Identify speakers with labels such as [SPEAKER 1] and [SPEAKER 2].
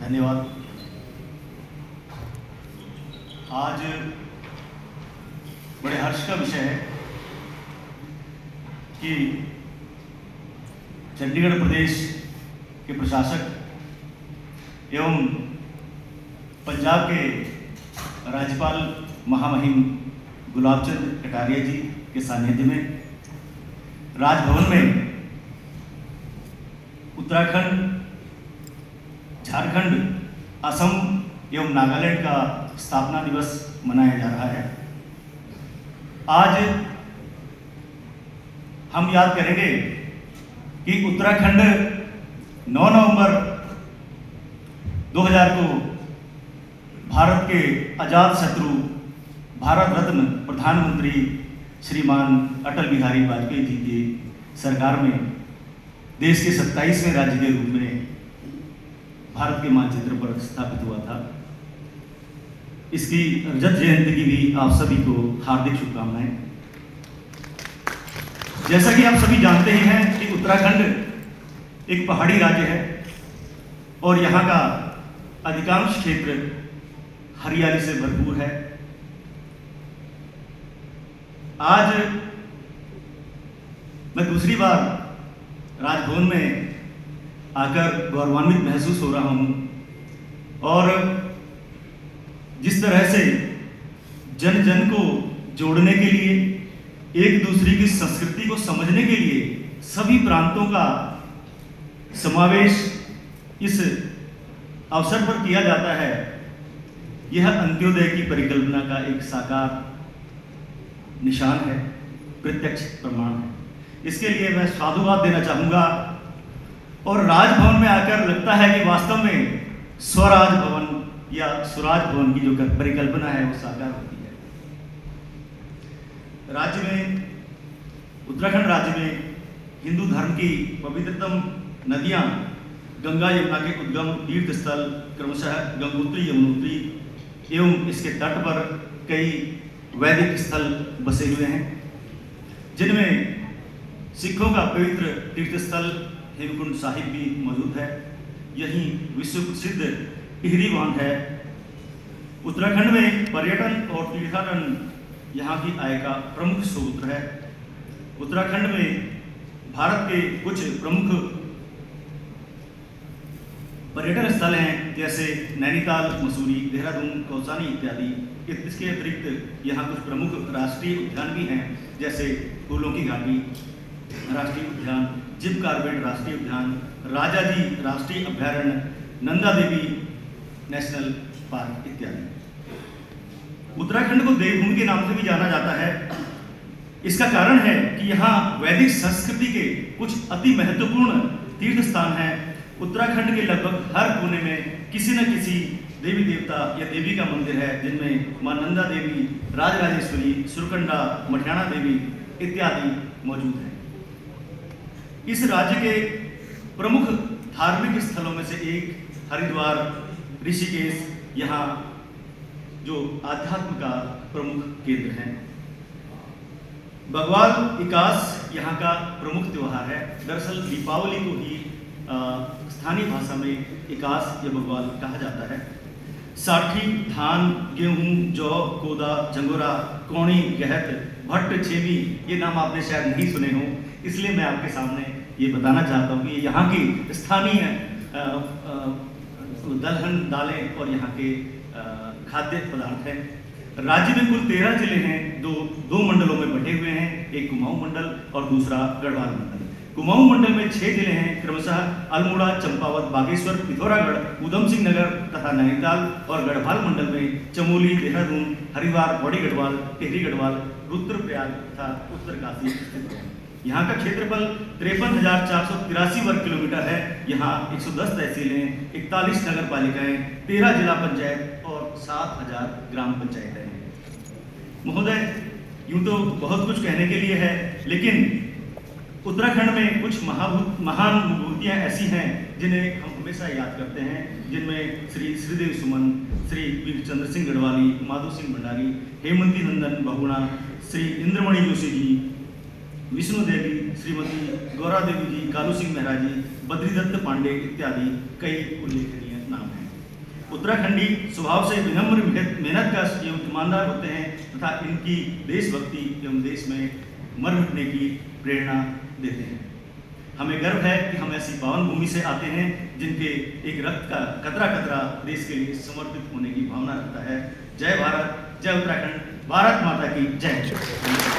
[SPEAKER 1] धन्यवाद। आज बड़े हर्ष का विषय है कि चंडीगढ़ प्रदेश के प्रशासक एवं पंजाब के राज्यपाल महामहिम गुलाब चंद कटारिया जी के सानिध्य में राजभवन में उत्तराखंड, झारखंड, असम एवं नागालैंड का स्थापना दिवस मनाया जा रहा है। आज हम याद करेंगे कि उत्तराखंड 9 नवंबर 2000 को भारत के अजात शत्रु, भारत रत्न प्रधानमंत्री श्रीमान अटल बिहारी वाजपेयी जी की सरकार में देश के 27वें राज्य के रूप में भारत के मानचित्र पर स्थापित हुआ था। इसकी रजत जयंती की भी आप सभी को हार्दिक शुभकामनाएं। जैसा कि आप सभी जानते ही हैं कि उत्तराखंड एक पहाड़ी राज्य है और यहाँ का अधिकांश क्षेत्र हरियाली से भरपूर है। आज मैं दूसरी बार राजभवन में आकर गौरवान्वित महसूस हो रहा हूँ और जिस तरह से जन जन को जोड़ने के लिए, एक दूसरे की संस्कृति को समझने के लिए सभी प्रांतों का समावेश इस अवसर पर किया जाता है, यह अंत्योदय की परिकल्पना का एक साकार निशान है, प्रत्यक्ष प्रमाण है। इसके लिए मैं साधुवाद देना चाहूँगा और राजभवन में आकर लगता है कि वास्तव में स्वराज भवन या स्वराज भवन की जो परिकल्पना है वो साकार होती है। राज्य में, उत्तराखंड राज्य में हिंदू धर्म की पवित्रतम नदियाँ गंगा यमुना के उद्गम तीर्थ स्थल क्रमशः गंगोत्री, यमुनोत्री एवं इसके तट पर कई वैदिक स्थल बसे हुए हैं, जिनमें सिखों का पवित्र तीर्थ स्थल हेमकुंड साहिब भी मौजूद है। यहीं विश्व प्रसिद्ध टिहरी बांध है। उत्तराखंड में पर्यटन और तीर्थाटन यहाँ की आय का प्रमुख स्रोत है। उत्तराखंड में भारत के कुछ प्रमुख पर्यटन स्थल हैं, जैसे नैनीताल, मसूरी, देहरादून, कौसानी इत्यादि। इसके अतिरिक्त यहाँ कुछ प्रमुख राष्ट्रीय उद्यान भी हैं, जैसे फूलों की घाटी राष्ट्रीय उद्यान, जिम कार्बेट राष्ट्रीय उद्यान, राजाजी राष्ट्रीय अभ्यारण्य, नंदा देवी नेशनल पार्क इत्यादि। उत्तराखंड को देवभूमि के नाम से भी जाना जाता है। इसका कारण है कि यहाँ वैदिक संस्कृति के कुछ अति महत्वपूर्ण तीर्थ स्थान हैं। उत्तराखंड के लगभग हर कोने में किसी न किसी देवी देवता या देवी का मंदिर है, जिनमें मां नंदा देवी, राजराजेश्वरी, सुरकंडा, मठियाना देवी इत्यादि मौजूद हैं। इस राज्य के प्रमुख धार्मिक स्थलों में से एक हरिद्वार, ऋषिकेश यहाँ जो आध्यात्म का प्रमुख केंद्र है। बग्वाल इकास यहाँ का प्रमुख त्योहार है। दरअसल दीपावली को ही स्थानीय भाषा में इकास या बग्वाल कहा जाता है। साठी, धान, गेहूं, जौ, कोदा, जंगोरा, कौणी, गहत, भट्ट, छेमी, ये नाम आपने शायद नहीं सुने हों, इसलिए मैं आपके सामने ये बताना चाहता हूँ कि यहाँ की स्थानीय दलहन दालें और यहाँ के खाद्य पदार्थ हैं। राज्य में कुल 13 जिले हैं, दो मंडलों में बटे हुए हैं, एक कुमाऊं मंडल और दूसरा गढ़वाल मंडल। कुमाऊं मंडल में 6 जिले हैं, क्रमशः अल्मोड़ा, चंपावत, बागेश्वर, पिथौरागढ़, ऊधम सिंह नगर तथा नैनीताल, और गढ़वाल मंडल में चमोली, देहरादून, हरिद्वार, बड़ी गढ़वाल, टिहरी गढ़वाल, रुद्रप्रयाग तथा उत्तरकाशी स्थित है। यहाँ का क्षेत्रफल 53,483 वर्ग किलोमीटर है। यहाँ 110 तहसीलें, 41 नगर पालिकाएं, 13 जिला पंचायत और 7,000 ग्राम पंचायतें हैं। महोदय, यूं तो बहुत कुछ कहने के लिए है, लेकिन उत्तराखंड में कुछ महान विभूतियाँ ऐसी हैं जिन्हें हम हमेशा याद करते हैं, जिनमें श्री श्रीदेव सुमन, श्री वीर चंद्र सिंह गढ़वाली, माधो सिंह भंडारी, हेमंती नंदन बहुगुणा, श्री इंद्रमणि जोशी जी, विष्णु देवी, श्रीमती गौरा देवी जी, कालू सिंह मेहरा जी, बद्रीदत्त पांडे इत्यादि कई उल्लेखनीय नाम हैं। उत्तराखंडी स्वभाव से विनम्र, मेहनत का एवं ईमानदार होते हैं तथा इनकी देशभक्ति एवं देश में मर मिटने की प्रेरणा देते हैं। हमें गर्व है कि हम ऐसी पावन भूमि से आते हैं जिनके एक रक्त का कतरा कतरा देश के लिए समर्पित होने की भावना रखता है। जय भारत, जय उत्तराखंड, भारत माता की जय।